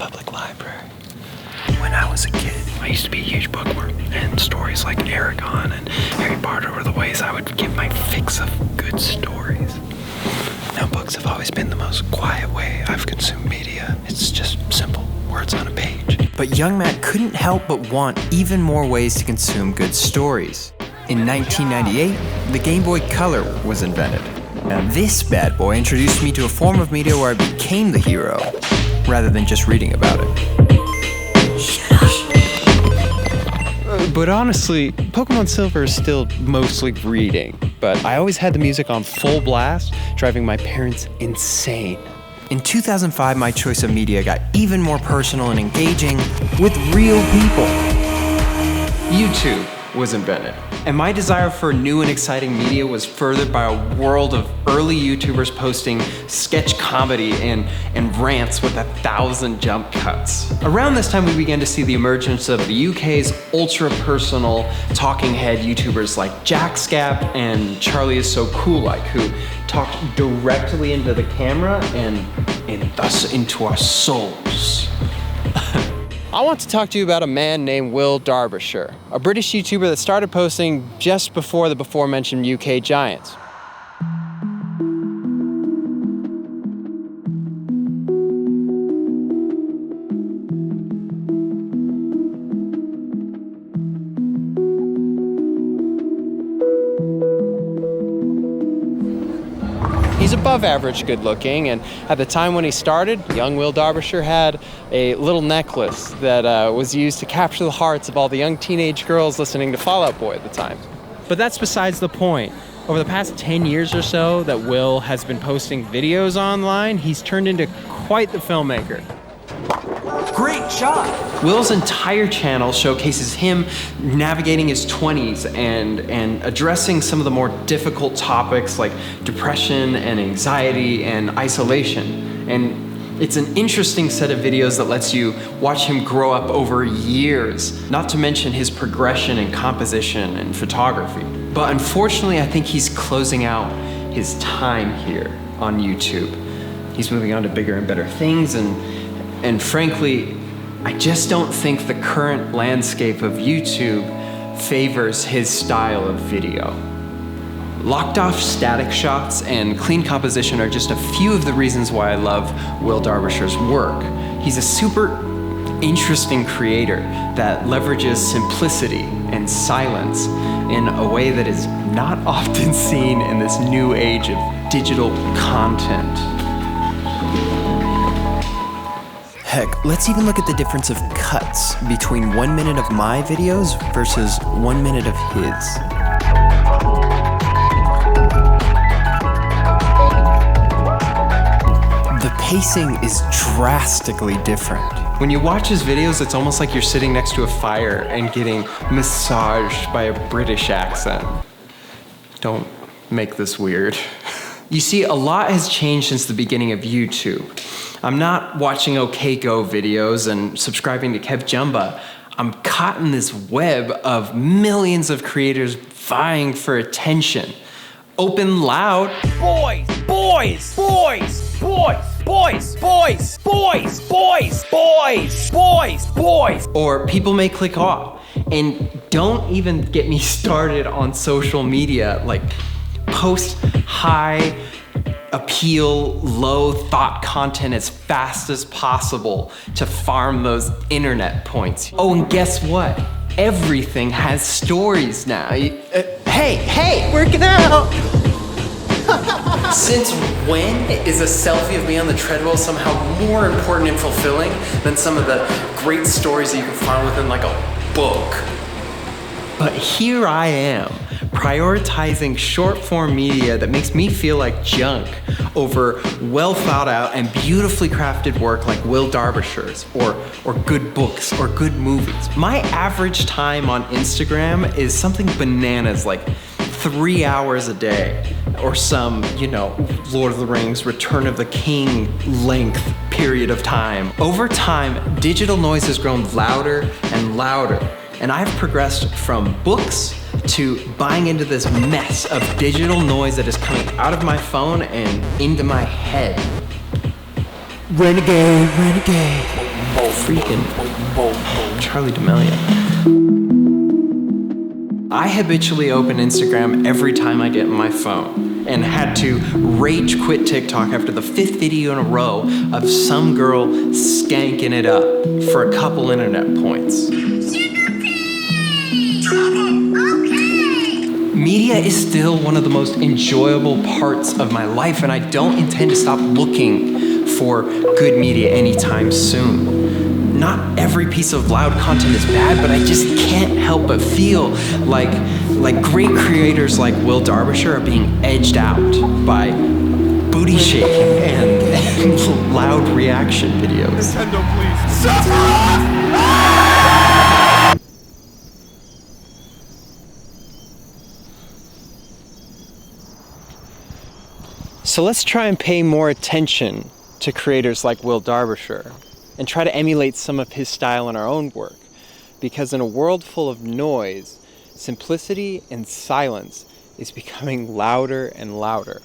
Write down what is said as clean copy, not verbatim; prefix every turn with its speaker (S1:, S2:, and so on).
S1: public library. When I was a kid, I used to be a huge bookworm, and stories like Aragon and Harry Potter were the ways I would get my fix of good stories. Now, books have always been the most quiet way I've consumed media. It's just simple words on a page.
S2: But young Matt couldn't help but want even more ways to consume good stories. In 1998, the Game Boy Color was invented. Now this bad boy introduced me to a form of media where I became the hero, rather than just reading about it.
S3: But honestly, Pokemon Silver is still mostly reading, but I always had the music on full blast, driving my parents insane.
S2: In 2005, my choice of media got even more personal and engaging with real people. YouTube was invented, and my desire for new and exciting media was furthered by a world of early YouTubers posting sketch comedy and rants with 1,000 jump cuts. Around this time, we began to see the emergence of the UK's ultra-personal talking head YouTubers like Jackscap and Charlie Is So Cool Like, who talked directly into the camera and thus into our souls.
S3: I want to talk to you about a man named Will Darbyshire, a British YouTuber that started posting just before the before-mentioned UK giants. He's above average good looking, and at the time when he started, young Will Darbyshire had a little necklace that was used to capture the hearts of all the young teenage girls listening to Fall Out Boy at the time. But that's besides the point. Over the past 10 years or so that Will has been posting videos online, he's turned into quite the filmmaker.
S2: Great shot! Will's entire channel showcases him navigating his 20s and addressing some of the more difficult topics like depression and anxiety and isolation. And it's an interesting set of videos that lets you watch him grow up over years, not to mention his progression in composition and photography. But unfortunately, I think he's closing out his time here on YouTube. He's moving on to bigger and better things, and frankly, I just don't think the current landscape of YouTube favors his style of video. Locked off static shots and clean composition are just a few of the reasons why I love Will Darbishire's work. He's a super interesting creator that leverages simplicity and silence in a way that is not often seen in this new age of digital content. Heck, let's even look at the difference of cuts between 1 minute of my videos versus 1 minute of his. The pacing is drastically different. When you watch his videos, it's almost like you're sitting next to a fire and getting massaged by a British accent. Don't make this weird. You see, a lot has changed since the beginning of YouTube. I'm not watching OK Go videos and subscribing to Kev Jumba. I'm caught in this web of millions of creators vying for attention. Open loud.
S4: Boys, boys, boys, boys, boys, boys, boys, boys, boys, boys, boys.
S2: Or people may click off. And don't even get me started on social media. Like, post high appeal, low thought content as fast as possible to farm those internet points. Oh, and guess what? Everything has stories now. Hey, work it out! Since when is a selfie of me on the treadmill somehow more important and fulfilling than some of the great stories that you can find within like a book? But here I am, prioritizing short-form media that makes me feel like junk over well-thought-out and beautifully crafted work like Will Darbishire's, or good books, or good movies. My average time on Instagram is something bananas like 3 hours a day, or some, Lord of the Rings, Return of the King length period of time. Over time, digital noise has grown louder and louder. And I've progressed from books to buying into this mess of digital noise that is coming out of my phone and into my head. Renegade, renegade. freaking Charlie D'Amelio. I habitually open Instagram every time I get my phone and had to rage quit TikTok after the 5th video in a row of some girl skanking it up for a couple internet points. Media is still one of the most enjoyable parts of my life, and I don't intend to stop looking for good media anytime soon. Not every piece of loud content is bad, but I just can't help but feel like great creators like Will Darbyshire are being edged out by booty shaking and loud reaction videos.
S4: Nintendo, please.
S3: So let's try and pay more attention to creators like Will Darbyshire and try to emulate some of his style in our own work. Because in a world full of noise, simplicity and silence is becoming louder and louder.